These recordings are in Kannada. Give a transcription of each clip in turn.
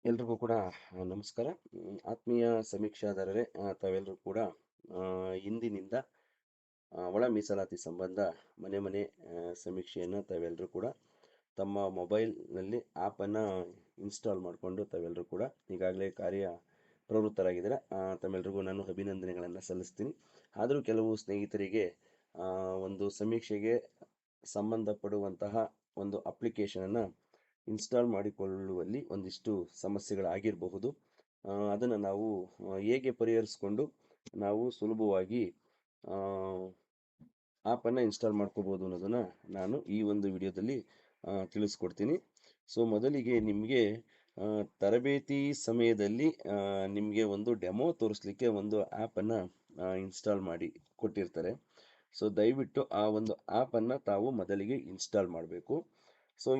ಎಲ್ರಿಗೂ ಕೂಡ ನಮಸ್ಕಾರ. ಆತ್ಮೀಯ ಸಮೀಕ್ಷಾದಾರರೇ, ತಾವೆಲ್ಲರೂ ಕೂಡ ಆ, ಇಂದಿನಿಂದ ಒಳ ಮೀಸಲಾತಿ ಸಂಬಂಧ ಮನೆ ಮನೆ ಸಮೀಕ್ಷೆಯನ್ನು ತಾವೆಲ್ಲರೂ ಕೂಡ ತಮ್ಮ ಮೊಬೈಲ್ನಲ್ಲಿ ಆ್ಯಪನ್ನು ಇನ್ಸ್ಟಾಲ್ ಮಾಡಿಕೊಂಡು ತಾವೆಲ್ಲರೂ ಕೂಡ ಈಗಾಗಲೇ ಕಾರ್ಯ ಪ್ರವೃತ್ತರಾಗಿದ್ದೀರಾ. ತಮ್ಮೆಲ್ಲರಿಗೂ ನಾನು ಅಭಿನಂದನೆಗಳನ್ನು ಸಲ್ಲಿಸ್ತೀನಿ. ಆದರೂ ಕೆಲವು ಸ್ನೇಹಿತರಿಗೆ ಒಂದು ಸಮೀಕ್ಷೆಗೆ ಸಂಬಂಧಪಡುವಂತಹ ಒಂದು ಅಪ್ಲಿಕೇಶನನ್ನು ಇನ್ಸ್ಟಾಲ್ ಮಾಡಿಕೊಳ್ಳುವಲ್ಲಿ ಒಂದಿಷ್ಟು ಸಮಸ್ಯೆಗಳಾಗಿರಬಹುದು. ಅದನ್ನು ನಾವು ಹೇಗೆ ಪರಿಹರಿಸ್ಕೊಂಡು ನಾವು ಸುಲಭವಾಗಿ ಆ್ಯಪನ್ನು ಇನ್ಸ್ಟಾಲ್ ಮಾಡ್ಕೋಬೋದು ಅನ್ನೋದನ್ನು ನಾನು ಈ ಒಂದು ವಿಡಿಯೋದಲ್ಲಿ ತಿಳಿಸ್ಕೊಡ್ತೀನಿ. ಸೊ ಮೊದಲಿಗೆ ನಿಮಗೆ ತರಬೇತಿ ಸಮಯದಲ್ಲಿ ನಿಮಗೆ ಒಂದು ಡೆಮೋ ತೋರಿಸ್ಲಿಕ್ಕೆ ಒಂದು ಆ್ಯಪನ್ನು ಇನ್ಸ್ಟಾಲ್ ಮಾಡಿ ಕೊಟ್ಟಿರ್ತಾರೆ. ಸೊ ದಯವಿಟ್ಟು ಆ ಒಂದು ಆ್ಯಪನ್ನು ತಾವು ಮೊದಲಿಗೆ ಇನ್ಸ್ಟಾಲ್ ಮಾಡಬೇಕು. ಸೊ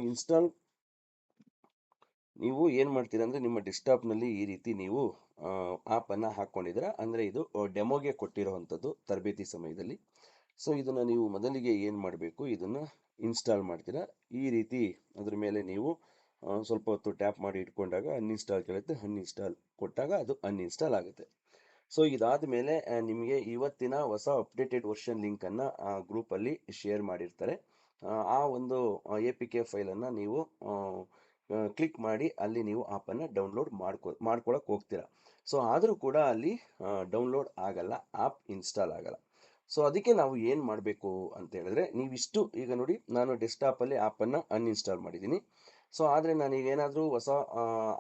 ನೀವು ಏನು ಮಾಡ್ತೀರಾ ಅಂದರೆ, ನಿಮ್ಮ ಡೆಸ್ಕ್ಟಾಪ್ನಲ್ಲಿ ಈ ರೀತಿ ನೀವು ಆ್ಯಪನ್ನು ಹಾಕ್ಕೊಂಡಿದ್ದೀರಾ ಅಂದರೆ ಇದು ಡೆಮೋಗೆ ಕೊಟ್ಟಿರೋವಂಥದ್ದು ತರಬೇತಿ ಸಮಯದಲ್ಲಿ. ಸೊ ಇದನ್ನು ನೀವು ಮೊದಲಿಗೆ ಏನು ಮಾಡಬೇಕು, ಇದನ್ನು ಇನ್ಸ್ಟಾಲ್ ಮಾಡ್ತೀರಾ. ಈ ರೀತಿ ಅದ್ರ ಮೇಲೆ ನೀವು ಸ್ವಲ್ಪ ಹೊತ್ತು ಟ್ಯಾಪ್ ಮಾಡಿ ಇಟ್ಕೊಂಡಾಗ ಅನ್ಇನ್ಸ್ಟಾಲ್ ಕೇಳುತ್ತೆ. ಅನ್ಇನ್ಸ್ಟಾಲ್ ಕೊಟ್ಟಾಗ ಅದು ಅನ್ಇನ್ಸ್ಟಾಲ್ ಆಗುತ್ತೆ. ಸೊ ಇದಾದ ಮೇಲೆ ನಿಮಗೆ ಇವತ್ತಿನ ಹೊಸ ಅಪ್ಡೇಟೆಡ್ ವರ್ಷನ್ ಲಿಂಕನ್ನು ಗ್ರೂಪಲ್ಲಿ ಶೇರ್ ಮಾಡಿರ್ತಾರೆ. ಆ ಒಂದು APK ಫೈಲನ್ನು ನೀವು ಕ್ಲಿಕ್ ಮಾಡಿ ಅಲ್ಲಿ ನೀವು ಆ್ಯಪನ್ನು ಡೌನ್ಲೋಡ್ ಮಾಡ್ಕೊಳಕ್ಕೆ ಹೋಗ್ತೀರಾ. ಸೊ ಆದರೂ ಕೂಡ ಅಲ್ಲಿ ಡೌನ್ಲೋಡ್ ಆಗಲ್ಲ, ಆ್ಯಪ್ ಇನ್ಸ್ಟಾಲ್ ಆಗಲ್ಲ. ಸೊ ಅದಕ್ಕೆ ನಾವು ಏನು ಮಾಡಬೇಕು ಅಂತ ಹೇಳಿದ್ರೆ, ನೀವಿಷ್ಟು ಈಗ ನೋಡಿ, ನಾನು ಡೆಸ್ಕ್ಟಾಪಲ್ಲಿ ಆ್ಯಪನ್ನು ಅನ್ಇನ್ಸ್ಟಾಲ್ ಮಾಡಿದ್ದೀನಿ. ಸೊ ಆದರೆ ನಾನೀಗ ಏನಾದರೂ ಹೊಸ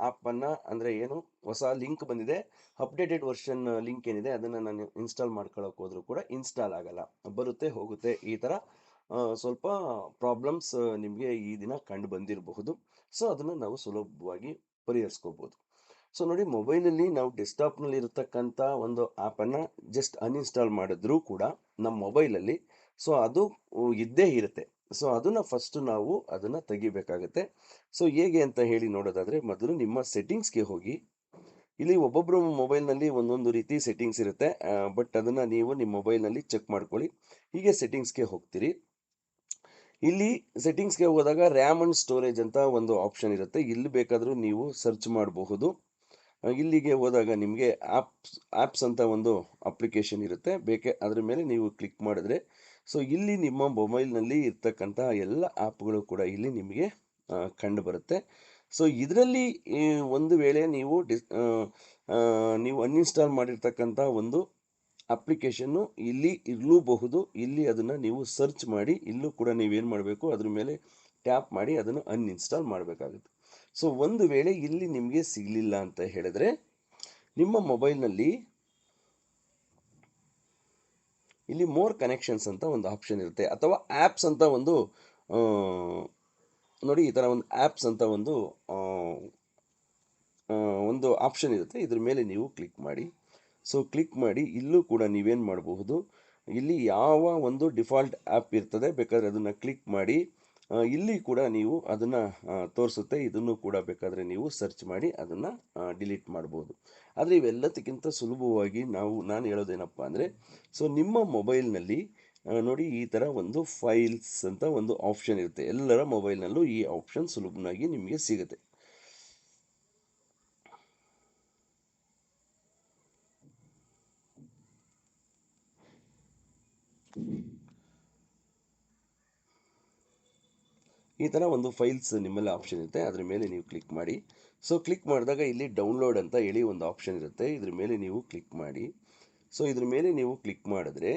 ಆ್ಯಪನ್ನು ಅಂದರೆ ಏನು ಹೊಸ ಲಿಂಕ್ ಬಂದಿದೆ, ಅಪ್ಡೇಟೆಡ್ ವರ್ಷನ್ ಲಿಂಕ್ ಏನಿದೆ ಅದನ್ನು ನಾನು ಇನ್ಸ್ಟಾಲ್ ಮಾಡ್ಕೊಳ್ಳೋಕೆ ಹೋದರೂ ಕೂಡ ಇನ್ಸ್ಟಾಲ್ ಆಗಲ್ಲ, ಬರುತ್ತೆ ಹೋಗುತ್ತೆ. ಈ ಥರ ಸ್ವಲ್ಪ ಪ್ರಾಬ್ಲಮ್ಸ್ ನಿಮಗೆ ಈ ದಿನ ಕಂಡು ಬಂದಿರಬಹುದು. ಸೊ ಅದನ್ನು ನಾವು ಸುಲಭವಾಗಿ ಪರಿಹರಿಸ್ಕೋಬೋದು. ಸೊ ನೋಡಿ, ಮೊಬೈಲಲ್ಲಿ ನಾವು ಡೆಸ್ಕ್ಟಾಪ್ನಲ್ಲಿ ಇರತಕ್ಕಂಥ ಒಂದು ಆ್ಯಪನ್ನು ಜಸ್ಟ್ ಅನ್ಇನ್ಸ್ಟಾಲ್ ಮಾಡಿದ್ರೂ ಕೂಡ ನಮ್ಮ ಮೊಬೈಲಲ್ಲಿ ಸೊ ಅದು ಇದ್ದೇ ಇರುತ್ತೆ. ಸೊ ಅದನ್ನು ಫಸ್ಟು ನಾವು ಅದನ್ನು ತೆಗಿಬೇಕಾಗುತ್ತೆ. ಸೊ ಹೇಗೆ ಅಂತ ಹೇಳಿ ನೋಡೋದಾದರೆ, ಮೊದಲು ನಿಮ್ಮ ಸೆಟ್ಟಿಂಗ್ಸ್ಗೆ ಹೋಗಿ. ಇಲ್ಲಿ ಒಬ್ಬೊಬ್ಬರು ಮೊಬೈಲ್ನಲ್ಲಿ ಒಂದೊಂದು ರೀತಿ ಸೆಟ್ಟಿಂಗ್ಸ್ ಇರುತ್ತೆ, ಬಟ್ ಅದನ್ನು ನೀವು ನಿಮ್ಮ ಮೊಬೈಲ್ನಲ್ಲಿ ಚೆಕ್ ಮಾಡ್ಕೊಳ್ಳಿ. ಹೀಗೆ ಸೆಟ್ಟಿಂಗ್ಸ್ಗೆ ಹೋಗ್ತೀರಿ. ಇಲ್ಲಿ ಸೆಟ್ಟಿಂಗ್ಸ್ಗೆ ಹೋದಾಗ ರ್ಯಾಮ್ ಅಂಡ್ ಸ್ಟೋರೇಜ್ ಅಂತ ಒಂದು ಆಪ್ಷನ್ ಇರುತ್ತೆ. ಇಲ್ಲಿ ಬೇಕಾದರೂ ನೀವು ಸರ್ಚ್ ಮಾಡಬಹುದು. ಇಲ್ಲಿಗೆ ಹೋದಾಗ ನಿಮಗೆ ಆ್ಯಪ್ಸ್ ಅಂತ ಒಂದು ಅಪ್ಲಿಕೇಶನ್ ಇರುತ್ತೆ, ಅದ್ರ ಮೇಲೆ ನೀವು ಕ್ಲಿಕ್ ಮಾಡಿದ್ರೆ ಸೊ ಇಲ್ಲಿ ನಿಮ್ಮ ಮೊಬೈಲ್ನಲ್ಲಿ ಇರ್ತಕ್ಕಂಥ ಎಲ್ಲ ಆ್ಯಪ್ಗಳು ಕೂಡ ಇಲ್ಲಿ ನಿಮಗೆ ಕಂಡು ಬರುತ್ತೆ. ಸೊ ಇದರಲ್ಲಿ ಒಂದು ವೇಳೆ ನೀವು ನೀವು ಅನ್ಇನ್ಸ್ಟಾಲ್ ಮಾಡಿರ್ತಕ್ಕಂಥ ಒಂದು ಅಪ್ಲಿಕೇಶನ್ನು ಇಲ್ಲಿ ಇರಲೂಬಹುದು. ಇಲ್ಲಿ ಅದನ್ನು ನೀವು ಸರ್ಚ್ ಮಾಡಿ, ಇಲ್ಲೂ ಕೂಡ ನೀವೇನು ಮಾಡಬೇಕು, ಅದ್ರ ಮೇಲೆ ಟ್ಯಾಪ್ ಮಾಡಿ ಅದನ್ನು ಅನ್ಇನ್ಸ್ಟಾಲ್ ಮಾಡಬೇಕಾಗುತ್ತೆ. ಸೊ ಒಂದು ವೇಳೆ ಇಲ್ಲಿ ನಿಮಗೆ ಸಿಗಲಿಲ್ಲ ಅಂತ ಹೇಳಿದ್ರೆ, ನಿಮ್ಮ ಮೊಬೈಲ್ನಲ್ಲಿ ಇಲ್ಲಿ ಮೋರ್ ಕನೆಕ್ಷನ್ಸ್ ಅಂತ ಒಂದು ಆಪ್ಷನ್ ಇರುತ್ತೆ, ಅಥವಾ ಆ್ಯಪ್ಸ್ ಅಂತ ಒಂದು ನೋಡಿ, ಈ ಥರ ಒಂದು ಆ್ಯಪ್ಸ್ ಅಂತ ಒಂದು ಆಪ್ಷನ್ ಇರುತ್ತೆ. ಇದ್ರ ಮೇಲೆ ನೀವು ಕ್ಲಿಕ್ ಮಾಡಿ. ಸೊ ಕ್ಲಿಕ್ ಮಾಡಿ ಇಲ್ಲೂ ಕೂಡ ನೀವೇನು ಮಾಡಬಹುದು, ಇಲ್ಲಿ ಯಾವ ಒಂದು ಡಿಫಾಲ್ಟ್ ಆ್ಯಪ್ ಇರ್ತದೆ ಬೇಕಾದರೆ ಅದನ್ನು ಕ್ಲಿಕ್ ಮಾಡಿ. ಇಲ್ಲಿ ಕೂಡ ನೀವು ಅದನ್ನು ತೋರಿಸುತ್ತೆ. ಇದನ್ನು ಕೂಡ ಬೇಕಾದರೆ ನೀವು ಸರ್ಚ್ ಮಾಡಿ ಅದನ್ನು ಡಿಲೀಟ್ ಮಾಡ್ಬೋದು. ಆದರೆ ಇವೆಲ್ಲದಕ್ಕಿಂತ ಸುಲಭವಾಗಿ ನಾನು ಹೇಳೋದೇನಪ್ಪ ಅಂದರೆ, ಸೊ ನಿಮ್ಮ ಮೊಬೈಲ್ನಲ್ಲಿ ನೋಡಿ, ಈ ಥರ ಒಂದು ಫೈಲ್ಸ್ ಅಂತ ಒಂದು ಆಪ್ಷನ್ ಇರುತ್ತೆ. ಎಲ್ಲರ ಮೊಬೈಲ್ನಲ್ಲೂ ಈ ಆಪ್ಷನ್ ಸುಲಭವಾಗಿ ನಿಮಗೆ ಸಿಗುತ್ತೆ. ಈ ಥರ ಒಂದು ಫೈಲ್ಸ್ ನಿಮ್ಮಲ್ಲಿ ಆಪ್ಷನ್ ಇರುತ್ತೆ, ಅದ್ರ ಮೇಲೆ ನೀವು ಕ್ಲಿಕ್ ಮಾಡಿ. ಸೊ ಕ್ಲಿಕ್ ಮಾಡಿದಾಗ ಇಲ್ಲಿ ಡೌನ್ಲೋಡ್ ಅಂತ ಹೇಳಿ ಒಂದು ಆಪ್ಷನ್ ಇರುತ್ತೆ, ಇದ್ರ ಮೇಲೆ ನೀವು ಕ್ಲಿಕ್ ಮಾಡಿ. ಸೊ ಇದ್ರ ಮೇಲೆ ನೀವು ಕ್ಲಿಕ್ ಮಾಡಿದ್ರೆ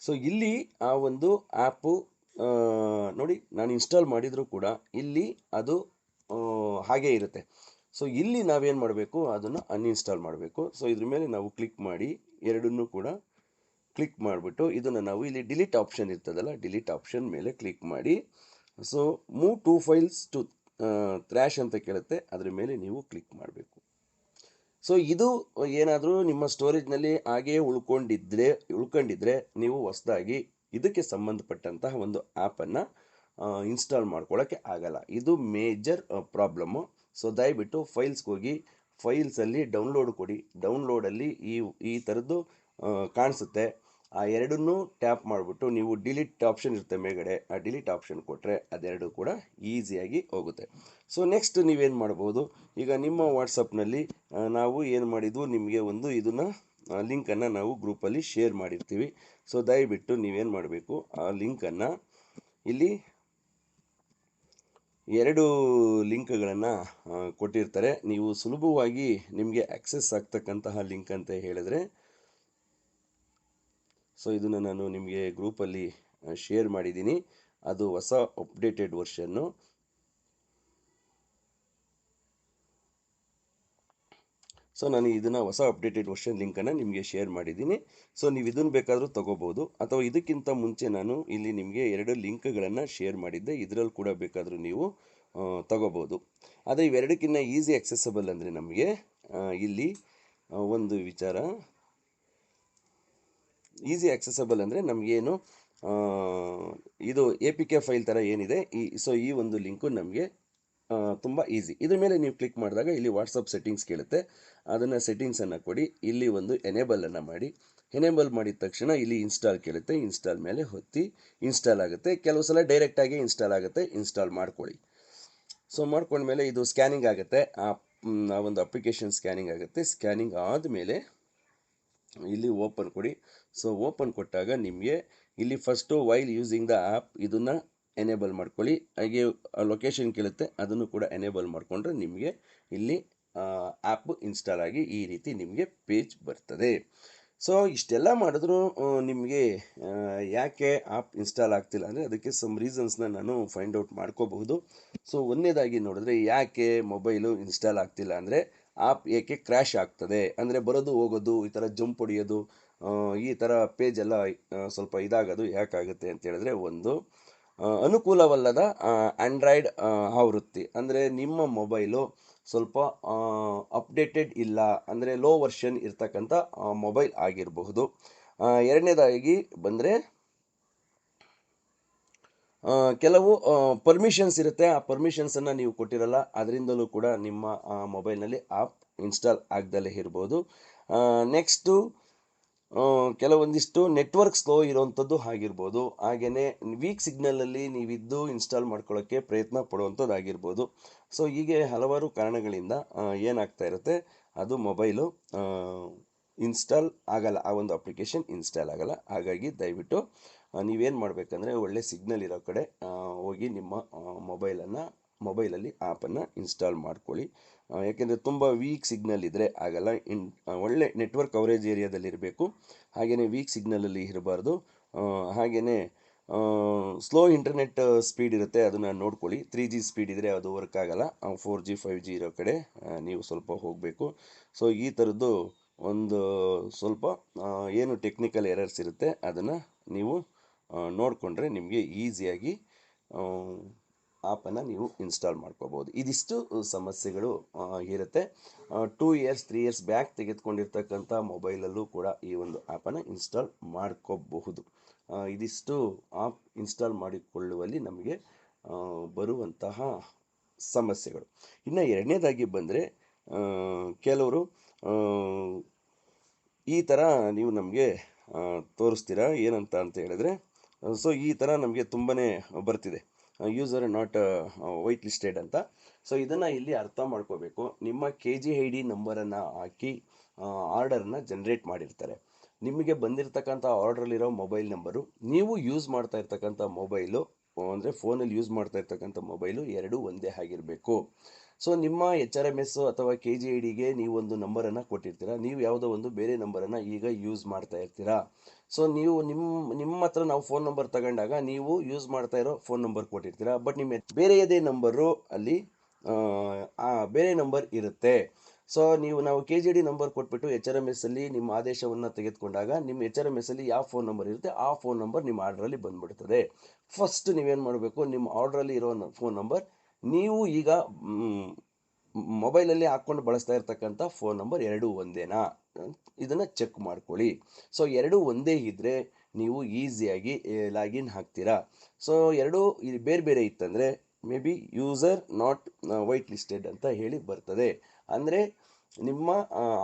ಸೊ ಇಲ್ಲಿ ಆ ಒಂದು ಆ್ಯಪು ನೋಡಿ, ನಾನು ಇನ್ಸ್ಟಾಲ್ ಮಾಡಿದರೂ ಕೂಡ ಇಲ್ಲಿ ಅದು ಹಾಗೇ ಇರುತ್ತೆ. ಸೊ ಇಲ್ಲಿ ನಾವೇನು ಮಾಡಬೇಕು, ಅದನ್ನು ಅನ್ಇನ್ಸ್ಟಾಲ್ ಮಾಡಬೇಕು. ಸೊ ಇದ್ರ ಮೇಲೆ ನಾವು ಕ್ಲಿಕ್ ಮಾಡಿ, ಎರಡನ್ನೂ ಕೂಡ ಕ್ಲಿಕ್ ಮಾಡಿಬಿಟ್ಟು ಇದನ್ನು ನಾವು ಇಲ್ಲಿ ಡಿಲೀಟ್ ಆಪ್ಷನ್ ಇರ್ತದಲ್ಲ, ಡಿಲೀಟ್ ಆಪ್ಷನ್ ಮೇಲೆ ಕ್ಲಿಕ್ ಮಾಡಿ. So move to files to trash ಅಂತ ಕೇಳುತ್ತೆ, ಅದ್ರ ಮೇಲೆ ನೀವು ಕ್ಲಿಕ್ ಮಾಡಬೇಕು. ಸೊ ಇದು ಏನಾದರೂ ನಿಮ್ಮ ಸ್ಟೋರೇಜ್ನಲ್ಲಿ ಹಾಗೇ ಉಳ್ಕೊಂಡಿದ್ರೆ ನೀವು ಹೊಸದಾಗಿ ಇದಕ್ಕೆ ಸಂಬಂಧಪಟ್ಟಂತಹ ಒಂದು ಆ್ಯಪನ್ನು ಇನ್ಸ್ಟಾಲ್ ಮಾಡ್ಕೊಳ್ಳೋಕ್ಕೆ ಆಗಲ್ಲ. ಇದು ಮೇಜರ್ ಪ್ರಾಬ್ಲಮ್ಮು. ಸೊ ದಯವಿಟ್ಟು ಫೈಲ್ಸ್ಗೆ ಹೋಗಿ, ಫೈಲ್ಸಲ್ಲಿ ಡೌನ್ಲೋಡ್ ಕೊಡಿ. ಡೌನ್ಲೋಡಲ್ಲಿ ಈ ಥರದ್ದು ಕಾಣಿಸುತ್ತೆ. ಆ ಎರಡನ್ನೂ ಟ್ಯಾಪ್ ಮಾಡಿಬಿಟ್ಟು ನೀವು ಡಿಲೀಟ್ ಆಪ್ಷನ್ ಇರುತ್ತೆ ಮೇಲ್ಗಡೆ, ಆ ಡಿಲೀಟ್ ಆಪ್ಷನ್ ಕೊಟ್ಟರೆ ಅದೆರಡು ಕೂಡ ಈಸಿಯಾಗಿ ಹೋಗುತ್ತೆ. ಸೊ ನೆಕ್ಸ್ಟ್ ನೀವೇನು ಮಾಡ್ಬೋದು, ಈಗ ನಿಮ್ಮ ವಾಟ್ಸಪ್ನಲ್ಲಿ ನಾವು ಏನು ಮಾಡಿದ್ವು, ನಿಮಗೆ ಒಂದು ಇದನ್ನು ಲಿಂಕನ್ನು ನಾವು ಗ್ರೂಪಲ್ಲಿ ಶೇರ್ ಮಾಡಿರ್ತೀವಿ. ಸೊ ದಯವಿಟ್ಟು ನೀವೇನು ಮಾಡಬೇಕು, ಆ ಲಿಂಕನ್ನು ಇಲ್ಲಿ ಎರಡು ಲಿಂಕ್ಗಳನ್ನು ಕೊಟ್ಟಿರ್ತಾರೆ. ನೀವು ಸುಲಭವಾಗಿ ನಿಮಗೆ ಆಕ್ಸೆಸ್ ಆಗ್ತಕ್ಕಂತಹ ಲಿಂಕ್ ಅಂತ ಹೇಳಿದ್ರೆ, ಸೊ ಇದನ್ನು ನಾನು ನಿಮಗೆ ಗ್ರೂಪಲ್ಲಿ ಶೇರ್ ಮಾಡಿದ್ದೀನಿ. ಅದು ಹೊಸ ಅಪ್ಡೇಟೆಡ್ ವರ್ಷನ್ನು. ಸೊ ನಾನು ಇದನ್ನು ಹೊಸ ಅಪ್ಡೇಟೆಡ್ ವರ್ಷನ್ ಲಿಂಕನ್ನು ನಿಮಗೆ ಶೇರ್ ಮಾಡಿದ್ದೀನಿ. ಸೊ ನೀವು ಇದನ್ನು ಬೇಕಾದರೂ ತೊಗೋಬೋದು, ಅಥವಾ ಇದಕ್ಕಿಂತ ಮುಂಚೆ ನಾನು ಇಲ್ಲಿ ನಿಮಗೆ ಎರಡು ಲಿಂಕ್ಗಳನ್ನು ಶೇರ್ ಮಾಡಿದ್ದೆ, ಇದರಲ್ಲಿ ಕೂಡ ಬೇಕಾದರೂ ನೀವು ತಗೋಬೋದು. ಆದರೆ ಇವೆರಡಕ್ಕಿಂತ ಈಸಿ ಆಕ್ಸೆಸಬಲ್ ಅಂದರೆ ನಮಗೆ ಇಲ್ಲಿ ಒಂದು ವಿಚಾರ, ಈಸಿ ಆಕ್ಸೆಸಬಲ್ ಅಂದರೆ ನಮಗೇನು ಇದು APK ಫೈಲ್ ಥರ ಏನಿದೆ, ಈ ಒಂದು ಲಿಂಕು ನಮಗೆ ತುಂಬ ಈಸಿ. ಇದ್ರ ಮೇಲೆ ನೀವು ಕ್ಲಿಕ್ ಮಾಡಿದಾಗ ಇಲ್ಲಿ ವಾಟ್ಸಪ್ ಸೆಟ್ಟಿಂಗ್ಸ್ ಕೇಳುತ್ತೆ, ಅದನ್ನು ಸೆಟ್ಟಿಂಗ್ಸನ್ನು ಕೊಡಿ. ಇಲ್ಲಿ ಒಂದು ಎನೇಬಲನ್ನು ಮಾಡಿ. ಎನೇಬಲ್ ಮಾಡಿದ ತಕ್ಷಣ ಇಲ್ಲಿ ಇನ್ಸ್ಟಾಲ್ ಕೇಳುತ್ತೆ, ಇನ್ಸ್ಟಾಲ್ ಮೇಲೆ ಒತ್ತಿ ಇನ್ಸ್ಟಾಲ್ ಆಗುತ್ತೆ. ಕೆಲವು ಸಲ ಡೈರೆಕ್ಟಾಗಿ ಇನ್ಸ್ಟಾಲ್ ಆಗುತ್ತೆ, ಇನ್ಸ್ಟಾಲ್ ಮಾಡ್ಕೊಳ್ಳಿ. ಸೊ ಮಾಡ್ಕೊಂಡ್ಮೇಲೆ ಇದು ಸ್ಕ್ಯಾನಿಂಗ್ ಆಗುತ್ತೆ, ಆ ಒಂದು ಅಪ್ಲಿಕೇಶನ್ ಸ್ಕ್ಯಾನಿಂಗ್ ಆಗುತ್ತೆ. ಸ್ಕ್ಯಾನಿಂಗ್ ಆದಮೇಲೆ ಇಲ್ಲಿ ಓಪನ್ ಕೊಡಿ. ಸೊ ಓಪನ್ ಕೊಟ್ಟಾಗ ನಿಮಗೆ ಇಲ್ಲಿ first while using the app ಇದನ್ನು ಎನೇಬಲ್ ಮಾಡ್ಕೊಳ್ಳಿ. ಹಾಗೆ ಲೊಕೇಶನ್ ಕೇಳುತ್ತೆ, ಅದನ್ನು ಕೂಡ ಎನೇಬಲ್ ಮಾಡಿಕೊಂಡ್ರೆ ನಿಮಗೆ ಇಲ್ಲಿ ಆ್ಯಪ್ ಇನ್ಸ್ಟಾಲ್ ಆಗಿ ಈ ರೀತಿ ನಿಮಗೆ ಪೇಜ್ ಬರ್ತದೆ. ಸೊ ಇಷ್ಟೆಲ್ಲ ಮಾಡಿದ್ರೂ ನಿಮಗೆ ಯಾಕೆ ಆ್ಯಪ್ ಇನ್ಸ್ಟಾಲ್ ಆಗ್ತಿಲ್ಲ ಅಂದರೆ ಅದಕ್ಕೆ ಸಮ್ ರೀಸನ್ಸ್ನ ನಾನು ಫೈಂಡ್ ಔಟ್ ಮಾಡ್ಕೋಬಹುದು. ಸೊ ಒಂದನೇದಾಗಿ ನೋಡಿದ್ರೆ ಯಾಕೆ ಮೊಬೈಲು ಇನ್ಸ್ಟಾಲ್ ಆಗ್ತಿಲ್ಲ ಅಂದರೆ, ಆ್ಯಪ್ ಏಕೆ ಕ್ರ್ಯಾಶ್ ಆಗ್ತದೆ ಅಂದರೆ ಬರೋದು ಹೋಗೋದು, ಈ ಥರ ಜಂಪ್ ಹೊಡಿಯೋದು, ಈ ಥರ ಪೇಜ್ ಎಲ್ಲ ಸ್ವಲ್ಪ ಇದಾಗೋದು ಯಾಕಾಗುತ್ತೆ ಅಂತ ಹೇಳಿದ್ರೆ, ಒಂದು ಅನುಕೂಲವಲ್ಲದ ಆಂಡ್ರಾಯ್ಡ್ ಆವೃತ್ತಿ, ಅಂದರೆ ನಿಮ್ಮ ಮೊಬೈಲು ಸ್ವಲ್ಪ ಅಪ್ಡೇಟೆಡ್ ಇಲ್ಲ, ಅಂದರೆ ಲೋ ವರ್ಷನ್ ಇರ್ತಕ್ಕಂಥ ಮೊಬೈಲ್ ಆಗಿರಬಹುದು. ಎರಡನೇದಾಗಿ ಬಂದರೆ ಕೆಲವು ಪರ್ಮಿಷನ್ಸ್ ಇರುತ್ತೆ, ಆ ಪರ್ಮಿಷನ್ಸನ್ನು ನೀವು ಕೊಟ್ಟಿರಲ್ಲ, ಅದರಿಂದಲೂ ಕೂಡ ನಿಮ್ಮ ಮೊಬೈಲ್ನಲ್ಲಿ ಆ್ಯಪ್ ಇನ್ಸ್ಟಾಲ್ ಆಗದಲ್ಲೇ ಇರ್ಬೋದು. ನೆಕ್ಸ್ಟು ಕೆಲವೊಂದಿಷ್ಟು ನೆಟ್ವರ್ಕ್ ಸ್ಲೋ ಇರೋವಂಥದ್ದು ಆಗಿರ್ಬೋದು. ಹಾಗೆಯೇ ವೀಕ್ ಸಿಗ್ನಲಲ್ಲಿ ನೀವಿದ್ದು ಇನ್ಸ್ಟಾಲ್ ಮಾಡ್ಕೊಳ್ಳೋಕ್ಕೆ ಪ್ರಯತ್ನ ಪಡುವಂಥದ್ದು ಆಗಿರ್ಬೋದು. ಸೊ ಹೀಗೆ ಹಲವಾರು ಕಾರಣಗಳಿಂದ ಏನಾಗ್ತಾ ಇರುತ್ತೆ, ಅದು ಮೊಬೈಲು ಇನ್ಸ್ಟಾಲ್ ಆಗಲ್ಲ, ಆ ಒಂದು ಅಪ್ಲಿಕೇಶನ್ ಇನ್ಸ್ಟಾಲ್ ಆಗಲ್ಲ. ಹಾಗಾಗಿ ದಯವಿಟ್ಟು ನೀವೇನು ಮಾಡಬೇಕಂದ್ರೆ ಒಳ್ಳೆ ಸಿಗ್ನಲ್ ಇರೋ ಕಡೆ ಹೋಗಿ ನಿಮ್ಮ ಮೊಬೈಲಲ್ಲಿ ಆ್ಯಪನ್ನು ಇನ್ಸ್ಟಾಲ್ ಮಾಡ್ಕೊಳ್ಳಿ. ಯಾಕೆಂದರೆ ತುಂಬ ವೀಕ್ ಸಿಗ್ನಲ್ ಇದ್ದರೆ ಆಗಲ್ಲ. ಒಳ್ಳೆ ನೆಟ್ವರ್ಕ್ ಕವರೇಜ್ ಏರಿಯಾದಲ್ಲಿ ಇರಬೇಕು, ಹಾಗೆಯೇ ವೀಕ್ ಸಿಗ್ನಲಲ್ಲಿ ಇರಬಾರ್ದು. ಹಾಗೆಯೇ ಸ್ಲೋ ಇಂಟರ್ನೆಟ್ ಸ್ಪೀಡ್ ಇರುತ್ತೆ, ಅದನ್ನು ನೋಡ್ಕೊಳ್ಳಿ. 3G ಸ್ಪೀಡ್ ಇದ್ದರೆ ಅದು ವರ್ಕ್ ಆಗಲ್ಲ. 4G 5G ಇರೋ ಕಡೆ ನೀವು ಸ್ವಲ್ಪ ಹೋಗಬೇಕು. ಸೊ ಈ ಥರದ್ದು ಒಂದು ಸ್ವಲ್ಪ ಏನು ಟೆಕ್ನಿಕಲ್ ಎರರ್ಸ್ ಇರುತ್ತೆ ಅದನ್ನು ನೀವು ನೋಡಿಕೊಂಡ್ರೆ ನಿಮಗೆ ಈಸಿಯಾಗಿ ಆ್ಯಪನ್ನು ನೀವು ಇನ್ಸ್ಟಾಲ್ ಮಾಡ್ಕೋಬೋದು. ಇದಿಷ್ಟು ಸಮಸ್ಯೆಗಳು ಇರುತ್ತೆ. 2 ಇಯರ್ಸ್ 3 ಇಯರ್ಸ್ ಬ್ಯಾಕ್ ತೆಗೆದುಕೊಂಡಿರ್ತಕ್ಕಂಥ ಮೊಬೈಲಲ್ಲೂ ಕೂಡ ಈ ಒಂದು ಆ್ಯಪನ್ನು ಇನ್ಸ್ಟಾಲ್ ಮಾಡ್ಕೋಬಹುದು. ಇದಿಷ್ಟು ಆ್ಯಪ್ ಇನ್ಸ್ಟಾಲ್ ಮಾಡಿಕೊಳ್ಳುವಲ್ಲಿ ನಮಗೆ ಬರುವಂತಹ ಸಮಸ್ಯೆಗಳು. ಇನ್ನು ಎರಡನೇದಾಗಿ ಬಂದರೆ ಕೆಲವರು ಈ ಥರ ನೀವು ನಮಗೆ ತೋರಿಸ್ತೀರಾ ಏನಂತ ಹೇಳಿದ್ರೆ, ಸೊ ಈ ಥರ ನಮಗೆ ತುಂಬಾ ಬರ್ತಿದೆ, ಯೂಸರ್ ನಾಟ್ ವೈಟ್ ಲಿಸ್ಟೆಡ್ ಅಂತ. ಸೊ ಇದನ್ನು ಇಲ್ಲಿ ಅರ್ಥ ಮಾಡ್ಕೋಬೇಕು. ನಿಮ್ಮ KGID ನಂಬರನ್ನು ಹಾಕಿ ಆರ್ಡರ್ನ ಜನ್ರೇಟ್ ಮಾಡಿರ್ತಾರೆ. ನಿಮಗೆ ಬಂದಿರತಕ್ಕಂಥ ಆರ್ಡ್ರಲ್ಲಿರೋ ಮೊಬೈಲ್ ನಂಬರು, ನೀವು ಯೂಸ್ ಮಾಡ್ತಾ ಇರ್ತಕ್ಕಂಥ ಮೊಬೈಲು ಅಂದರೆ ಫೋನಲ್ಲಿ ಯೂಸ್ ಮಾಡ್ತಾ ಇರ್ತಕ್ಕಂಥ ಮೊಬೈಲು ಎರಡೂ ಒಂದೇ ಆಗಿರಬೇಕು. ಸೊ ನಿಮ್ಮ HRMS ಅಥವಾ KGIDಗೆ ನೀವು ಒಂದು ನಂಬರನ್ನು ಕೊಟ್ಟಿರ್ತೀರ, ನೀವು ಯಾವುದೋ ಒಂದು ಬೇರೆ ನಂಬರನ್ನು ಈಗ ಯೂಸ್ ಮಾಡ್ತಾ ಇರ್ತೀರಾ. ಸೊ ನೀವು ನಿಮ್ಮ ಹತ್ರ ನಾವು ಫೋನ್ ನಂಬರ್ ತಗೊಂಡಾಗ ನೀವು ಯೂಸ್ ಮಾಡ್ತಾ ಇರೋ ಫೋನ್ ನಂಬರ್ ಕೊಟ್ಟಿರ್ತೀರಾ, ಬಟ್ ನಿಮ್ಮ ಬೇರೆಯದೇ ನಂಬರು ಅಲ್ಲಿ ಬೇರೆ ನಂಬರ್ ಇರುತ್ತೆ. ಸೊ ನಾವು KGID ನಂಬರ್ ಕೊಟ್ಬಿಟ್ಟು HRMS ಅಲ್ಲಿ ನಿಮ್ಮ ಆದೇಶವನ್ನು ತೆಗೆದುಕೊಂಡಾಗ ನಿಮ್ಮ HRMS ಅಲ್ಲಿ ಯಾವ ಫೋನ್ ನಂಬರ್ ಇರುತ್ತೆ ಆ ಫೋನ್ ನಂಬರ್ ನಿಮ್ಮ ಆರ್ಡ್ರಲ್ಲಿ ಬಂದ್ಬಿಡ್ತದೆ. ಫಸ್ಟ್ ನೀವೇನು ಮಾಡಬೇಕು, ನಿಮ್ಮ ಆರ್ಡ್ರಲ್ಲಿ ಇರೋ ಫೋನ್ ನಂಬರ್ ನೀವು ಈಗ ಮೊಬೈಲಲ್ಲಿ ಹಾಕ್ಕೊಂಡು ಬಳಸ್ತಾ ಇರ್ತಕ್ಕಂಥ ಫೋನ್ ನಂಬರ್ ಎರಡೂ ಒಂದೇನಾ, ಇದನ್ನು ಚೆಕ್ ಮಾಡ್ಕೊಳ್ಳಿ. ಸೊ ಎರಡೂ ಒಂದೇ ಇದ್ದರೆ ನೀವು ಈಸಿಯಾಗಿ ಲಾಗಿನ್ ಆಗ್ತೀರಾ. ಸೊ ಎರಡೂ ಬೇರೆ ಬೇರೆ ಇತ್ತಂದರೆ may be user not white listed ಅಂತ ಹೇಳಿ ಬರ್ತದೆ. ಅಂದರೆ ನಿಮ್ಮ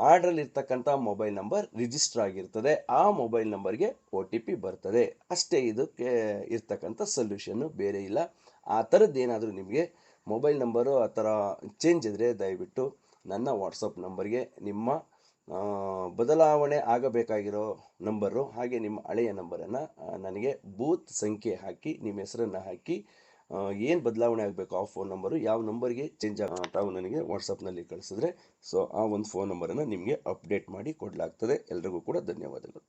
ಆರ್ಡ್ರಲ್ಲಿ ಇರ್ತಕ್ಕಂಥ ಮೊಬೈಲ್ ನಂಬರ್ ರಿಜಿಸ್ಟರ್ ಆಗಿರ್ತದೆ, ಆ ಮೊಬೈಲ್ ನಂಬರ್ಗೆ OTP ಬರ್ತದೆ. ಅಷ್ಟೇ ಇದಕ್ಕೆ ಇರ್ತಕ್ಕಂಥ ಸೊಲ್ಯೂಷನ್ನು, ಬೇರೆ ಇಲ್ಲ. ಆ ಥರದ್ದು ಏನಾದರೂ ನಿಮಗೆ ಮೊಬೈಲ್ ನಂಬರು ಆ ಥರ ಚೇಂಜ್ ಇದ್ದರೆ ದಯವಿಟ್ಟು ನನ್ನ ವಾಟ್ಸಪ್ ನಂಬರ್ಗೆ ನಿಮ್ಮ ಬದಲಾವಣೆ ಆಗಬೇಕಾಗಿರೋ ನಂಬರು ಹಾಗೆ ನಿಮ್ಮ ಹಳೆಯ ನಂಬರನ್ನು ನನಗೆ ಬೂತ್ ಸಂಖ್ಯೆ ಹಾಕಿ ನಿಮ್ಮ ಹೆಸರನ್ನು ಹಾಕಿ ಏನು ಬದಲಾವಣೆ ಆಗಬೇಕು ಆ ಫೋನ್ ನಂಬರು ಯಾವ ನಂಬರ್ಗೆ ಚೇಂಜ್ ತಾವು ನನಗೆ ವಾಟ್ಸಪ್ನಲ್ಲಿ ಕಳಿಸಿದ್ರೆ ಸೊ ಆ ಒಂದು ಫೋನ್ ನಂಬರನ್ನು ನಿಮಗೆ ಅಪ್ಡೇಟ್ ಮಾಡಿ ಕೊಡಲಾಗ್ತದೆ. ಎಲ್ರಿಗೂ ಕೂಡ ಧನ್ಯವಾದಗಳು.